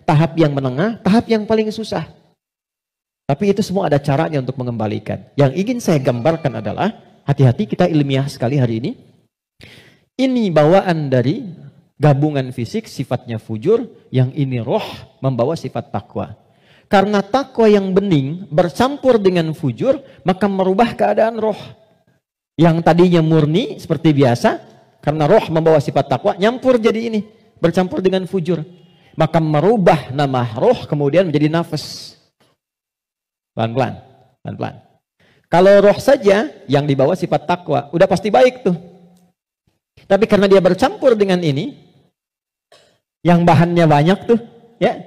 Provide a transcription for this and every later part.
tahap yang menengah, tahap yang paling susah. Tapi itu semua ada caranya untuk mengembalikan. Yang ingin saya gambarkan adalah, hati-hati kita ilmiah sekali hari ini. Ini bawaan dari gabungan fisik sifatnya fujur, yang ini roh membawa sifat takwa. Karena takwa yang bening bercampur dengan fujur, maka merubah keadaan roh. Yang tadinya murni seperti biasa, karena roh membawa sifat takwa, nyampur jadi ini, bercampur dengan fujur. Maka merubah nama roh kemudian menjadi nafas. Pelan-pelan, pelan-pelan. Kalau roh saja yang dibawa sifat takwa, udah pasti baik tuh. Tapi karena dia bercampur dengan ini, yang bahannya banyak tuh, ya,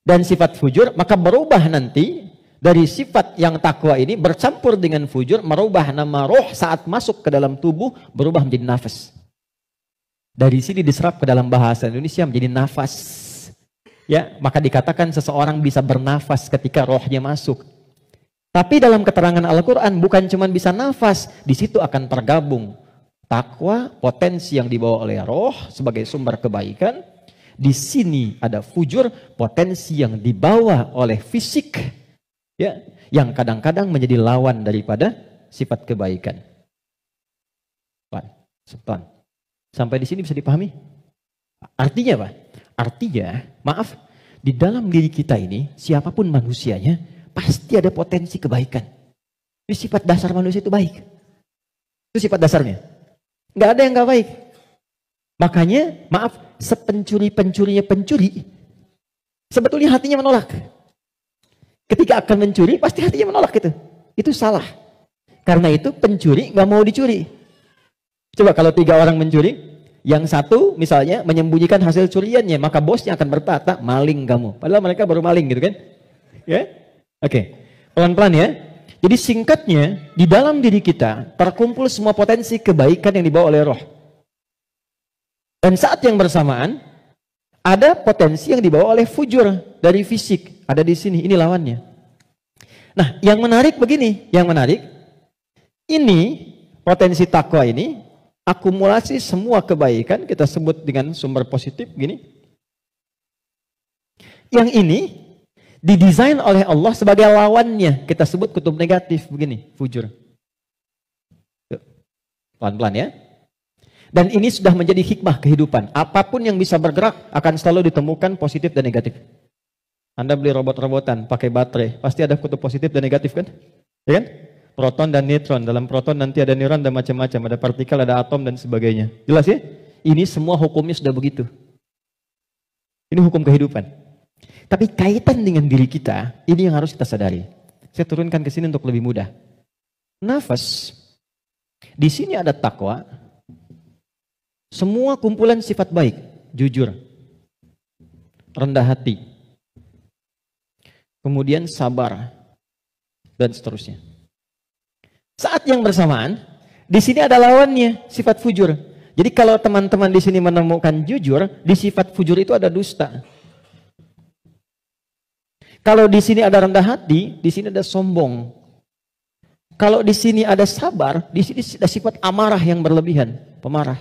dan sifat fujur, maka berubah nanti dari sifat yang takwa ini bercampur dengan fujur, merubah nama roh saat masuk ke dalam tubuh, berubah menjadi nafas. Dari sini diserap ke dalam bahasa Indonesia menjadi nafas. Ya, maka dikatakan seseorang bisa bernafas ketika rohnya masuk. Tapi dalam keterangan Al-Quran bukan cuma bisa nafas, di situ akan tergabung takwa, potensi yang dibawa oleh roh sebagai sumber kebaikan. Di sini ada fujur, potensi yang dibawa oleh fisik, ya, yang kadang-kadang menjadi lawan daripada sifat kebaikan. Sultan, sampai di sini bisa dipahami? Artinya apa? Artinya, maaf, di dalam diri kita ini, siapapun manusianya, pasti ada potensi kebaikan. Ini sifat dasar manusia itu baik. Itu sifat dasarnya. Nggak ada yang nggak baik. Makanya, maaf, sepencuri-pencurinya pencuri, sebetulnya hatinya menolak. Ketika akan mencuri, pasti hatinya menolak itu. Itu salah. Karena itu pencuri nggak mau dicuri. Coba kalau 3 orang mencuri, yang satu misalnya menyembunyikan hasil curiannya, maka bosnya akan berkata, maling kamu. Padahal mereka baru maling gitu kan. Ya? Oke, pelan-pelan ya. Jadi singkatnya, di dalam diri kita terkumpul semua potensi kebaikan yang dibawa oleh roh. Dan saat yang bersamaan, ada potensi yang dibawa oleh fujur dari fisik. Ada di sini, ini lawannya. Nah, yang menarik begini, yang menarik, ini potensi takwa ini, akumulasi semua kebaikan, kita sebut dengan sumber positif, gini. Yang ini, didesain oleh Allah sebagai lawannya, kita sebut kutub negatif begini, fujur. Pelan-pelan ya. Dan ini sudah menjadi hikmah kehidupan. Apapun yang bisa bergerak akan selalu ditemukan positif dan negatif. Anda beli robot-robotan pakai baterai, pasti ada kutub positif dan negatif kan? Ya kan? Proton dan neutron. Dalam proton nanti ada neuron dan macam-macam, ada partikel, ada atom dan sebagainya. Jelas ya? Ini semua hukumnya sudah begitu. Ini hukum kehidupan. Tapi kaitan dengan diri kita, ini yang harus kita sadari. Saya turunkan ke sini untuk lebih mudah. Nafas, di sini ada takwa, semua kumpulan sifat baik, jujur, rendah hati, kemudian sabar, dan seterusnya. Saat yang bersamaan, di sini ada lawannya, sifat fujur. Jadi kalau teman-teman di sini menemukan jujur, di sifat fujur itu ada dusta. Kalau di sini ada rendah hati, di sini ada sombong. Kalau di sini ada sabar, di sini ada sifat amarah yang berlebihan, pemarah.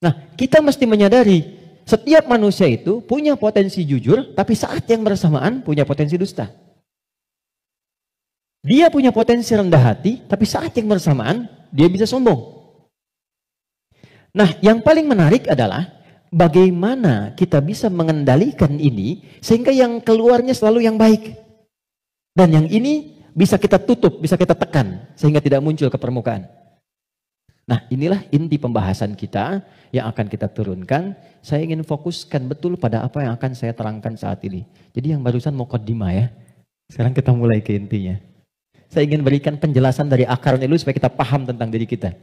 Nah, kita mesti menyadari setiap manusia itu punya potensi jujur, tapi saat yang bersamaan punya potensi dusta. Dia punya potensi rendah hati, tapi saat yang bersamaan dia bisa sombong. Nah, yang paling menarik adalah bagaimana kita bisa mengendalikan ini sehingga yang keluarnya selalu yang baik. Dan yang ini bisa kita tutup, bisa kita tekan sehingga tidak muncul ke permukaan. Nah, inilah inti pembahasan kita yang akan kita turunkan. Saya ingin fokuskan betul pada apa yang akan saya terangkan saat ini. Jadi yang barusan muqaddimah ya. Sekarang kita mulai ke intinya. Saya ingin berikan penjelasan dari akarnya dulu supaya kita paham tentang diri kita.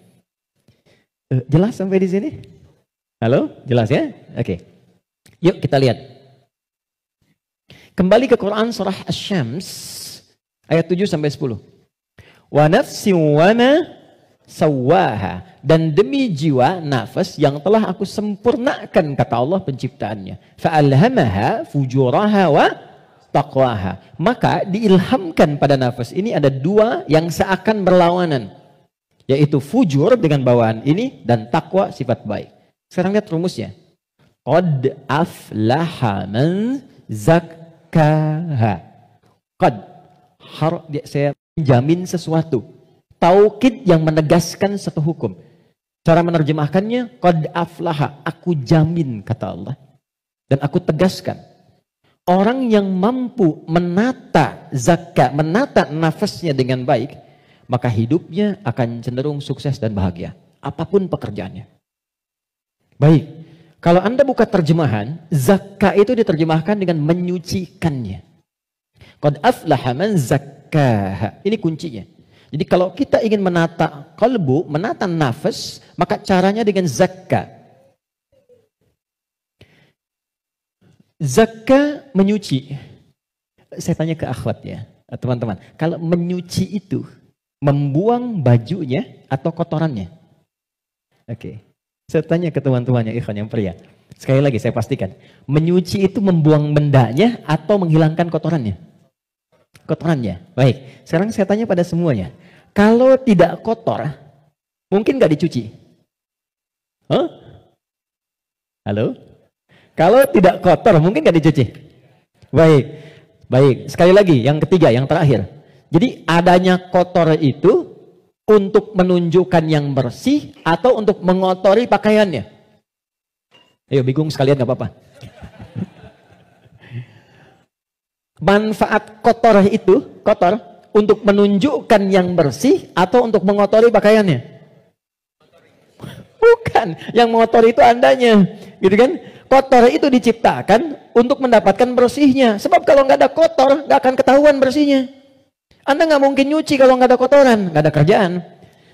Jelas sampai di sini? Halo? Jelas ya? Oke. Yuk kita lihat. Kembali ke Quran surah Asy-Syams ayat 7 sampai 10. Wa nafsin wa ma sawwaha, dan demi jiwa nafas yang telah aku sempurnakan, kata Allah penciptaannya. Fa'alhamaha fujuraha wa taqwaha. Maka diilhamkan pada nafas ini ada dua yang seakan berlawanan, yaitu fujur dengan bawaan ini dan takwa sifat baik. Sekarang lihat rumusnya. Qad aflaha man zakkaha. Qad, saya menjamin sesuatu. Taukid yang menegaskan satu hukum. Cara menerjemahkannya, qad aflaha, aku jamin, kata Allah. Dan aku tegaskan. Orang yang mampu menata zakat, menata nafasnya dengan baik, maka hidupnya akan cenderung sukses dan bahagia. Apapun pekerjaannya. Baik, kalau Anda buka terjemahan, zakat itu diterjemahkan dengan menyucikannya. Qad aflaha man zakkaha. Ini kuncinya. Jadi kalau kita ingin menata kalbu, menata nafas, maka caranya dengan zakat. Zakat menyuci. Saya tanya ke akhwat ya, teman-teman. Kalau menyuci itu, membuang bajunya atau kotorannya? Oke. Saya tanya ke teman-temannya, ikhwan yang pria. Sekali lagi saya pastikan. Menyuci itu membuang bendanya atau menghilangkan kotorannya? Kotorannya. Baik. Sekarang saya tanya pada semuanya. Kalau tidak kotor, mungkin nggak dicuci? Huh? Halo? Kalau tidak kotor, mungkin nggak dicuci? Baik. Baik. Sekali lagi, yang ketiga, yang terakhir. Jadi adanya kotor itu untuk menunjukkan yang bersih atau untuk mengotori pakaiannya? Ayo, bingung sekalian nggak apa-apa. Manfaat kotor itu, kotor, untuk menunjukkan yang bersih atau untuk mengotori pakaiannya? Bukan, yang mengotori itu andanya, gitu kan? Kotor itu diciptakan untuk mendapatkan bersihnya. Sebab kalau nggak ada kotor, nggak akan ketahuan bersihnya. Anda nggak mungkin nyuci kalau nggak ada kotoran, nggak ada kerjaan.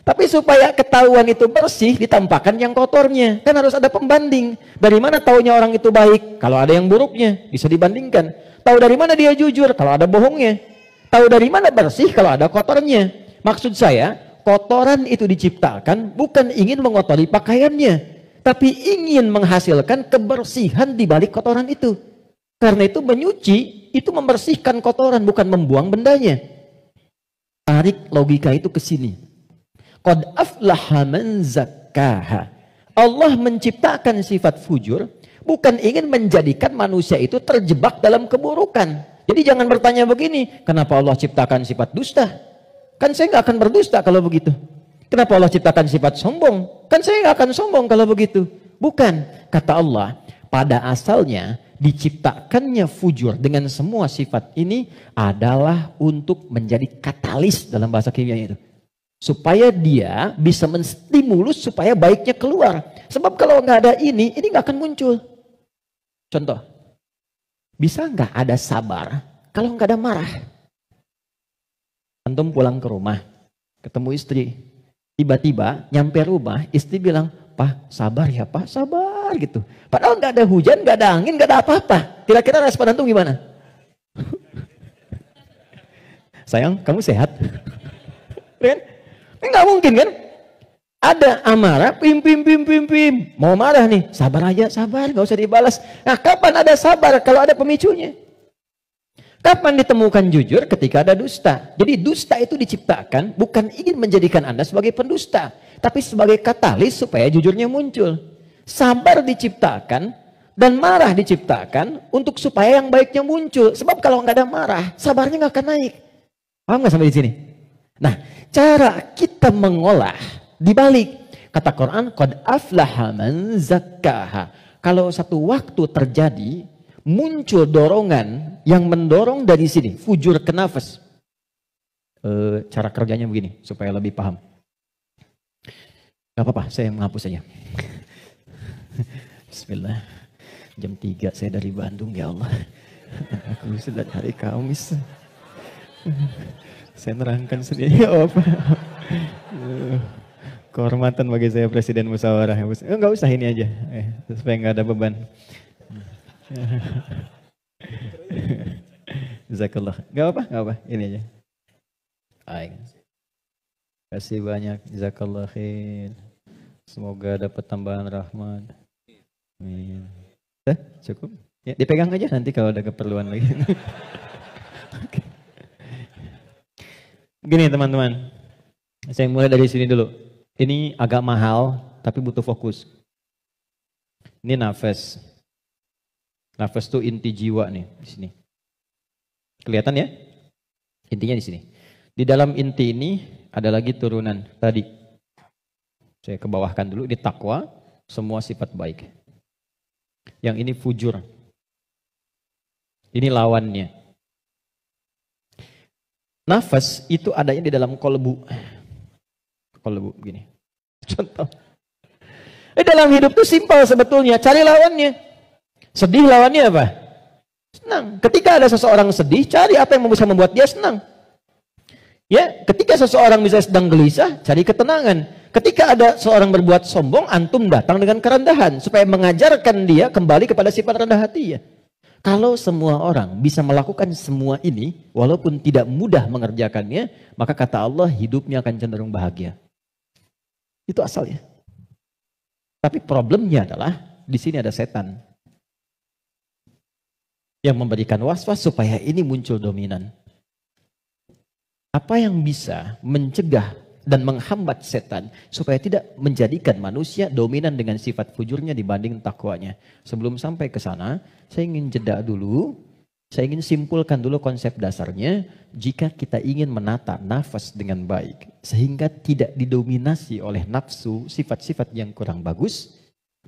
Tapi supaya ketahuan itu bersih, ditampakkan yang kotornya. Kan harus ada pembanding. Dari mana taunya orang itu baik? Kalau ada yang buruknya, bisa dibandingkan. Tahu dari mana dia jujur? Kalau ada bohongnya. Tahu dari mana bersih? Kalau ada kotornya. Maksud saya, kotoran itu diciptakan bukan ingin mengotori pakaiannya, tapi ingin menghasilkan kebersihan di balik kotoran itu. Karena itu menyuci, itu membersihkan kotoran, bukan membuang bendanya. Tarik logika itu ke sini. Qad aflaha man zakkaha. Allah menciptakan sifat fujur bukan ingin menjadikan manusia itu terjebak dalam keburukan. Jadi jangan bertanya begini, kenapa Allah ciptakan sifat dusta? Kan saya nggak akan berdusta kalau begitu. Kenapa Allah ciptakan sifat sombong? Kan saya nggak akan sombong kalau begitu. Bukan, kata Allah, pada asalnya diciptakannya fujur dengan semua sifat ini adalah untuk menjadi katalis dalam bahasa kimianya itu. Supaya dia bisa menstimulus supaya baiknya keluar. Sebab kalau nggak ada ini nggak akan muncul. Contoh, bisa nggak ada sabar kalau nggak ada marah? Antum pulang ke rumah, ketemu istri, tiba-tiba nyampe rumah, istri bilang, "Pak, sabar ya Pak, sabar," gitu. Padahal nggak ada hujan, nggak ada angin, nggak ada apa-apa. Kira-kira respon antum gimana? Sayang, kamu sehat? Kan? Nggak mungkin kan? Ada amarah, pim. Mau marah nih, sabar aja, sabar, nggak usah dibalas. Nah, kapan ada sabar kalau ada pemicunya? Kapan ditemukan jujur? Ketika ada dusta. Jadi dusta itu diciptakan bukan ingin menjadikan Anda sebagai pendusta, tapi sebagai katalis supaya jujurnya muncul. Sabar diciptakan dan marah diciptakan untuk supaya yang baiknya muncul. Sebab kalau nggak ada marah, sabarnya nggak akan naik. Paham nggak sampai di sini? Nah, cara kita mengolah dibalik kata Quran, qad aflaha man zakkaha. Kalau satu waktu terjadi muncul dorongan yang mendorong dari sini, fujur ke nafas. Cara kerjanya begini supaya lebih paham. Gak apa-apa, saya menghapus saja. Bismillah. Jam 3 saya dari Bandung, ya Allah. Aku sudah hari Kamis. Saya nerangkan sendiri. Apa? Kehormatan bagi saya Presiden Musyawarah. Enggak usah ini aja, supaya nggak ada beban. Jazakallah. Gak apa, ini aja. Kasih banyak, jazakallah khair. Semoga dapat tambahan rahmat. Amin. Cukup? Ya, dipegang aja nanti kalau ada keperluan lagi. Okay. Gini teman-teman, saya mulai dari sini dulu. Ini agak mahal, tapi butuh fokus. Ini nafas. Nafas itu inti jiwa nih di sini. Kelihatan ya? Intinya di sini. Di dalam inti ini ada lagi turunan tadi. Saya kebawahkan dulu, ini takwa, semua sifat baik. Yang ini fujur. Ini lawannya. Nafas itu adanya di dalam kolbu. Kolbu begini. Contoh. Dalam hidup itu simpel sebetulnya, cari lawannya. Sedih lawannya apa? Senang. Ketika ada seseorang sedih, cari apa yang bisa membuat dia senang. Ya, ketika seseorang bisa sedang gelisah, cari ketenangan. Ketika ada seorang berbuat sombong, antum datang dengan kerendahan supaya mengajarkan dia kembali kepada sifat rendah hati ya. Kalau semua orang bisa melakukan semua ini, walaupun tidak mudah mengerjakannya, maka kata Allah hidupnya akan cenderung bahagia. Itu asalnya. Tapi problemnya adalah di sini ada setan yang memberikan was-was supaya ini muncul dominan. Apa yang bisa mencegah dan menghambat setan supaya tidak menjadikan manusia dominan dengan sifat fujurnya dibanding takwanya? Sebelum sampai ke sana, saya ingin jeda dulu. Saya ingin simpulkan dulu konsep dasarnya. Jika kita ingin menata nafas dengan baik, sehingga tidak didominasi oleh nafsu, sifat-sifat yang kurang bagus,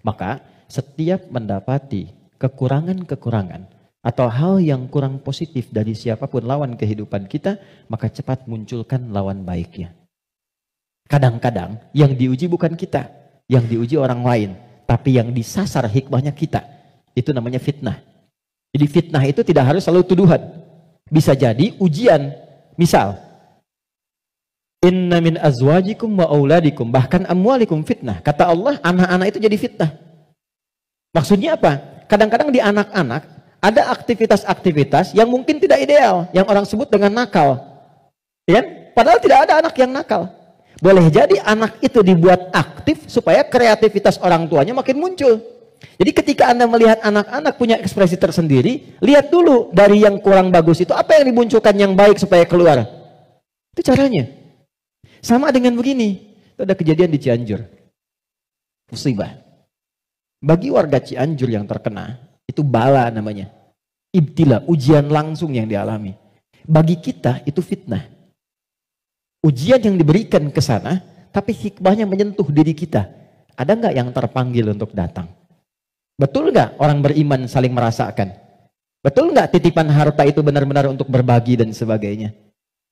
maka setiap mendapati kekurangan-kekurangan atau hal yang kurang positif dari siapapun lawan kehidupan kita, maka cepat munculkan lawan baiknya. Kadang-kadang yang diuji bukan kita, yang diuji orang lain, tapi yang disasar hikmahnya kita. Itu namanya fitnah. Jadi fitnah itu tidak harus selalu tuduhan. Bisa jadi ujian. Misal, inna min azwajikum wa auladikum, bahkan amwalikum fitnah. Kata Allah, anak-anak itu jadi fitnah. Maksudnya apa? Kadang-kadang di anak-anak ada aktivitas-aktivitas yang mungkin tidak ideal, yang orang sebut dengan nakal. Ya? Padahal tidak ada anak yang nakal. Boleh jadi anak itu dibuat aktif supaya kreativitas orang tuanya makin muncul. Jadi ketika Anda melihat anak-anak punya ekspresi tersendiri, lihat dulu dari yang kurang bagus itu apa yang dimunculkan yang baik supaya keluar. Itu caranya. Sama dengan begini, itu ada kejadian di Cianjur. Musibah. Bagi warga Cianjur yang terkena, itu bala namanya. Ibtila, ujian langsung yang dialami. Bagi kita itu fitnah. Ujian yang diberikan ke sana, tapi hikmahnya menyentuh diri kita. Ada nggak yang terpanggil untuk datang? Betul nggak orang beriman saling merasakan? Betul nggak titipan harta itu benar-benar untuk berbagi dan sebagainya?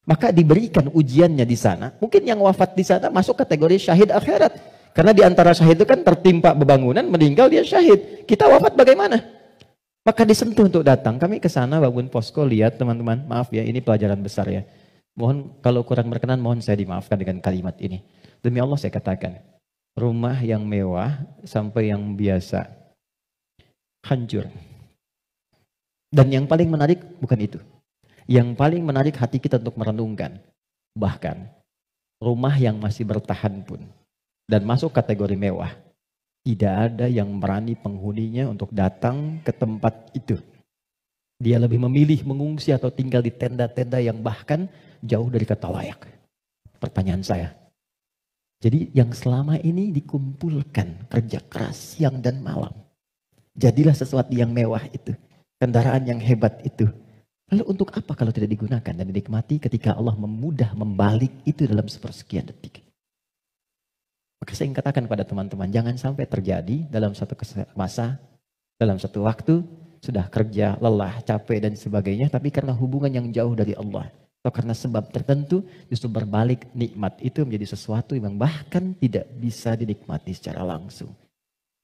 Maka diberikan ujiannya di sana. Mungkin yang wafat di sana masuk kategori syahid akhirat. Karena di antara syahid itu kan tertimpa bebangunan, meninggal dia syahid. Kita wafat bagaimana? Maka disentuh untuk datang. Kami ke sana bangun posko, lihat teman-teman, maaf ya, ini pelajaran besar ya. Mohon kalau kurang berkenan, mohon saya dimaafkan dengan kalimat ini. Demi Allah saya katakan, rumah yang mewah sampai yang biasa hancur. Dan yang paling menarik bukan itu. Yang paling menarik hati kita untuk merenungkan. Bahkan rumah yang masih bertahan pun dan masuk kategori mewah, tidak ada yang berani penghuninya untuk datang ke tempat itu. Dia lebih memilih mengungsi atau tinggal di tenda-tenda yang bahkan jauh dari kata layak. Pertanyaan saya, jadi yang selama ini dikumpulkan kerja keras siang dan malam, jadilah sesuatu yang mewah itu, kendaraan yang hebat itu. Lalu untuk apa kalau tidak digunakan dan dinikmati ketika Allah memudah membalik itu dalam sepersekian detik? Maka saya ingin katakan kepada teman-teman, jangan sampai terjadi dalam satu masa, dalam satu waktu, sudah kerja, lelah, capek dan sebagainya, tapi karena hubungan yang jauh dari Allah, atau karena sebab tertentu, justru berbalik nikmat itu menjadi sesuatu yang bahkan tidak bisa dinikmati secara langsung.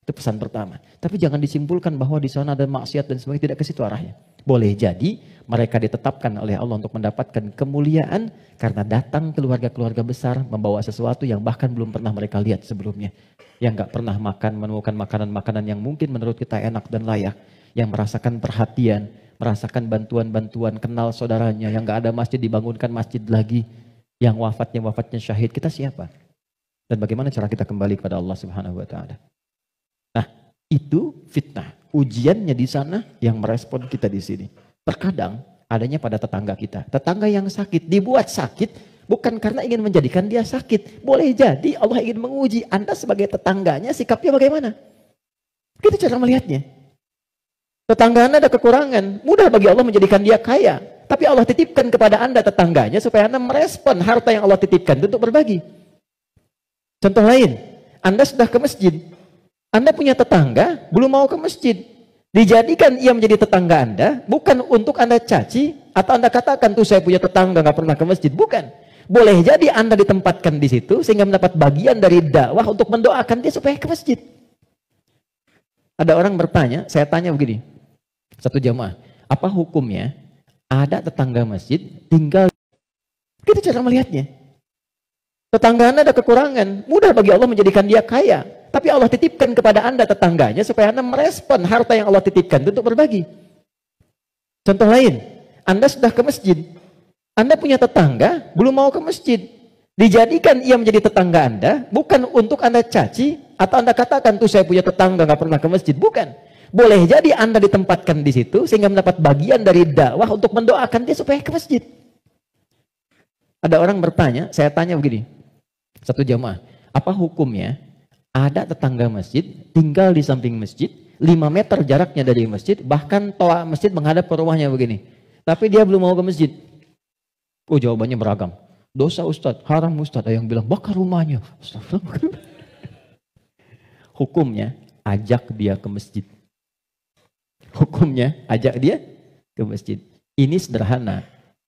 Itu pesan pertama. Tapi jangan disimpulkan bahwa di sana ada maksiat dan sebagainya, tidak ke situ arahnya. Boleh jadi mereka ditetapkan oleh Allah untuk mendapatkan kemuliaan karena datang keluarga-keluarga besar membawa sesuatu yang bahkan belum pernah mereka lihat sebelumnya. Yang gak pernah menemukan makanan-makanan yang mungkin menurut kita enak dan layak. Yang merasakan perhatian, merasakan bantuan-bantuan, kenal saudaranya. Yang gak ada masjid, dibangunkan masjid lagi. Yang wafatnya syahid. Kita siapa? Dan bagaimana cara kita kembali kepada Allah Subhanahu wa Ta'ala? Nah, itu fitnah. Ujiannya di sana yang merespon kita di sini. Terkadang adanya pada tetangga kita. Tetangga yang sakit dibuat sakit bukan karena ingin menjadikan dia sakit. Boleh jadi Allah ingin menguji Anda sebagai tetangganya, sikapnya bagaimana. Itu cara melihatnya. Tetangga Anda ada kekurangan, mudah bagi Allah menjadikan dia kaya. Tapi Allah titipkan kepada Anda tetangganya supaya Anda merespon harta yang Allah titipkan untuk berbagi. Contoh lain, Anda sudah ke masjid. Anda punya tetangga, belum mau ke masjid. Dijadikan ia menjadi tetangga Anda, bukan untuk Anda caci, atau Anda katakan, tuh saya punya tetangga, nggak pernah ke masjid. Bukan. Boleh jadi Anda ditempatkan di situ, sehingga mendapat bagian dari dakwah untuk mendoakan dia supaya ke masjid. Ada orang bertanya, saya tanya begini, satu jamaah, apa hukumnya ada tetangga masjid tinggal? Kita cara melihatnya. Tetangga Anda ada kekurangan, mudah bagi Allah menjadikan dia kaya. Tapi Allah titipkan kepada Anda tetangganya supaya Anda merespon harta yang Allah titipkan untuk berbagi. Contoh lain, Anda sudah ke masjid. Anda punya tetangga, belum mau ke masjid. Dijadikan ia menjadi tetangga Anda, bukan untuk Anda caci, atau Anda katakan, tuh saya punya tetangga, nggak pernah ke masjid. Bukan. Boleh jadi Anda ditempatkan di situ, sehingga mendapat bagian dari dakwah untuk mendoakan dia supaya ke masjid. Ada orang bertanya, saya tanya begini, satu jamaah, apa hukumnya ada tetangga masjid, tinggal di samping masjid, 5 meter jaraknya dari masjid, bahkan toa masjid menghadap ke rumahnya begini. Tapi dia belum mau ke masjid. Oh, jawabannya beragam. Dosa Ustadz, haram Ustadz. Ada yang bilang, bakar rumahnya. Hukumnya, ajak dia ke masjid. Hukumnya, ajak dia ke masjid. Ini sederhana.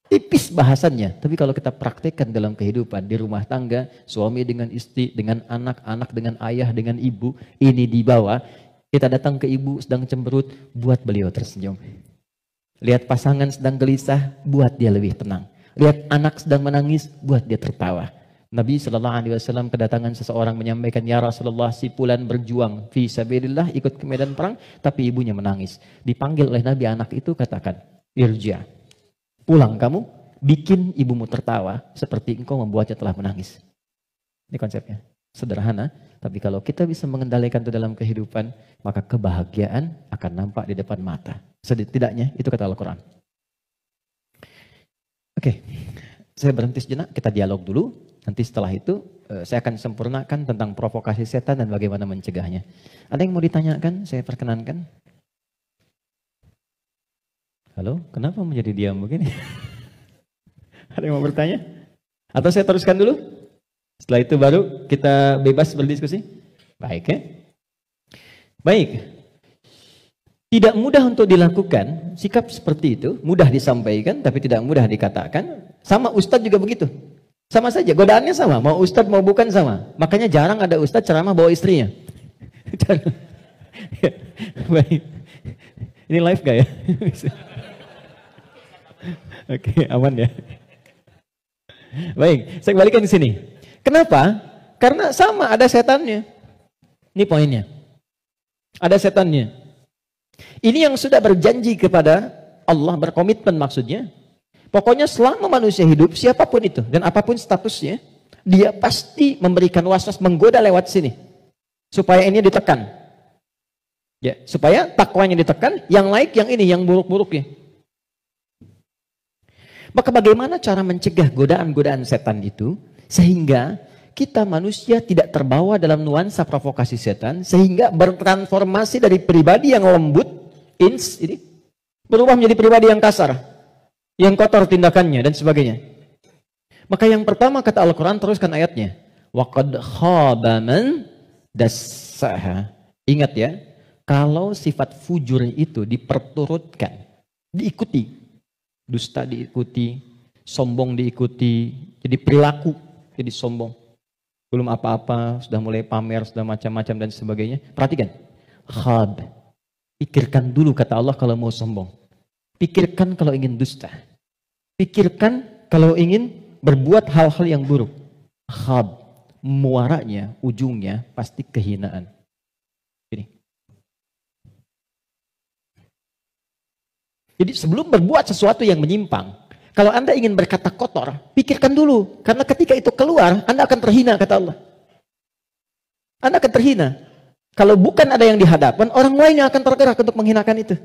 Tipis bahasannya, tapi kalau kita praktekkan dalam kehidupan di rumah tangga, suami dengan istri, dengan anak, anak dengan ayah, dengan ibu, ini dibawa, kita datang ke ibu sedang cemberut, buat beliau tersenyum. Lihat pasangan sedang gelisah, buat dia lebih tenang. Lihat anak sedang menangis, buat dia tertawa. Nabi SAW kedatangan seseorang menyampaikan, ya Rasulullah, si fulan berjuang fi sabilillah, ikut ke medan perang, tapi ibunya menangis. Dipanggil oleh Nabi, anak itu katakan, irja. Pulang kamu, bikin ibumu tertawa seperti engkau membuatnya telah menangis. Ini konsepnya. Sederhana, tapi kalau kita bisa mengendalikan itu dalam kehidupan, maka kebahagiaan akan nampak di depan mata. Setidaknya itu kata Al-Quran. Oke, saya berhenti sejenak, kita dialog dulu. Nanti setelah itu saya akan sempurnakan tentang provokasi setan dan bagaimana mencegahnya. Ada yang mau ditanyakan? Saya perkenankan. Halo, kenapa menjadi diam begini? Ada yang mau bertanya? Atau saya teruskan dulu? Setelah itu baru kita bebas berdiskusi? Baik ya? Baik. Tidak mudah untuk dilakukan, sikap seperti itu, mudah disampaikan tapi tidak mudah dikatakan. Sama Ustadz juga begitu. Sama saja, godaannya sama, mau Ustadz mau bukan sama. Makanya jarang ada Ustadz ceramah bawa istrinya. Baik. Ini live gak ya? Oke, aman ya. Baik, saya kembalikan ke sini. Kenapa? Karena sama, ada setannya. Ini poinnya. Ada setannya. Ini yang sudah berjanji kepada Allah, berkomitmen maksudnya. Pokoknya selama manusia hidup, siapapun itu, dan apapun statusnya, dia pasti memberikan waswas, menggoda lewat sini. Supaya ini ditekan. Ya, supaya takwanya ditekan, yang lain yang ini, yang buruk-buruknya. Maka bagaimana cara mencegah godaan-godaan setan itu sehingga kita manusia tidak terbawa dalam nuansa provokasi setan sehingga bertransformasi dari pribadi yang lembut ini berubah menjadi pribadi yang kasar, yang kotor tindakannya dan sebagainya. Maka yang pertama kata Al-Quran, teruskan ayatnya, waqad khaba man dassaha. Ingat ya, kalau sifat fujur itu diperturutkan, diikuti, dusta diikuti, sombong diikuti, jadi perilaku, jadi sombong. Belum apa-apa, sudah mulai pamer, sudah macam-macam dan sebagainya. Perhatikan, khab. Pikirkan dulu kata Allah kalau mau sombong. Pikirkan kalau ingin dusta. Pikirkan kalau ingin berbuat hal-hal yang buruk. Khab, muaranya, ujungnya pasti kehinaan. Ini. Jadi sebelum berbuat sesuatu yang menyimpang, kalau Anda ingin berkata kotor, pikirkan dulu. Karena ketika itu keluar, Anda akan terhina, kata Allah. Anda akan terhina. Kalau bukan ada yang di hadapan, orang lain yang akan tergerak untuk menghinakan itu.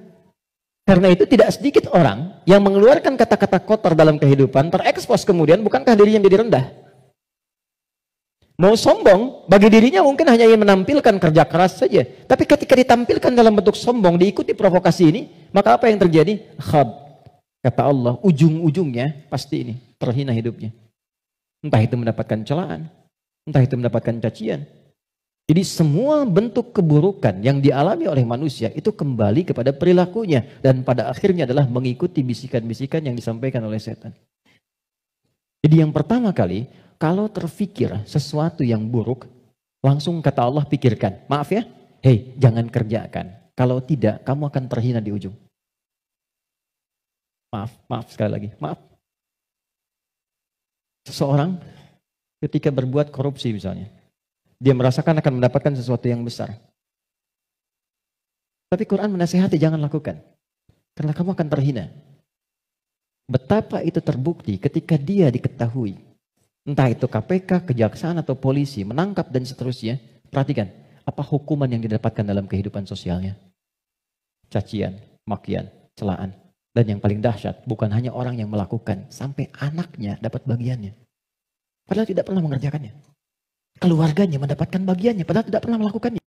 Karena itu tidak sedikit orang yang mengeluarkan kata-kata kotor dalam kehidupan, terekspos kemudian, bukankah dirinya menjadi rendah? Mau sombong, bagi dirinya mungkin hanya ingin menampilkan kerja keras saja. Tapi ketika ditampilkan dalam bentuk sombong, diikuti provokasi ini, maka apa yang terjadi? Khab. Kata Allah, ujung-ujungnya pasti ini, terhina hidupnya. Entah itu mendapatkan celaan, entah itu mendapatkan cacian. Jadi semua bentuk keburukan yang dialami oleh manusia itu kembali kepada perilakunya. Dan pada akhirnya adalah mengikuti bisikan-bisikan yang disampaikan oleh setan. Jadi yang pertama kali, kalau terfikir sesuatu yang buruk, langsung kata Allah pikirkan, maaf ya, hei jangan kerjakan. Kalau tidak, kamu akan terhina di ujung. Maaf sekali lagi, maaf. Seseorang ketika berbuat korupsi misalnya, dia merasakan akan mendapatkan sesuatu yang besar. Tapi Quran menasihati jangan lakukan. Karena kamu akan terhina. Betapa itu terbukti ketika dia diketahui. Entah itu KPK, kejaksaan atau polisi menangkap dan seterusnya. Perhatikan, apa hukuman yang didapatkan dalam kehidupan sosialnya? Cacian, makian, celaan. Dan yang paling dahsyat, bukan hanya orang yang melakukan, sampai anaknya dapat bagiannya. Padahal tidak pernah mengerjakannya. Keluarganya mendapatkan bagiannya, padahal tidak pernah melakukannya.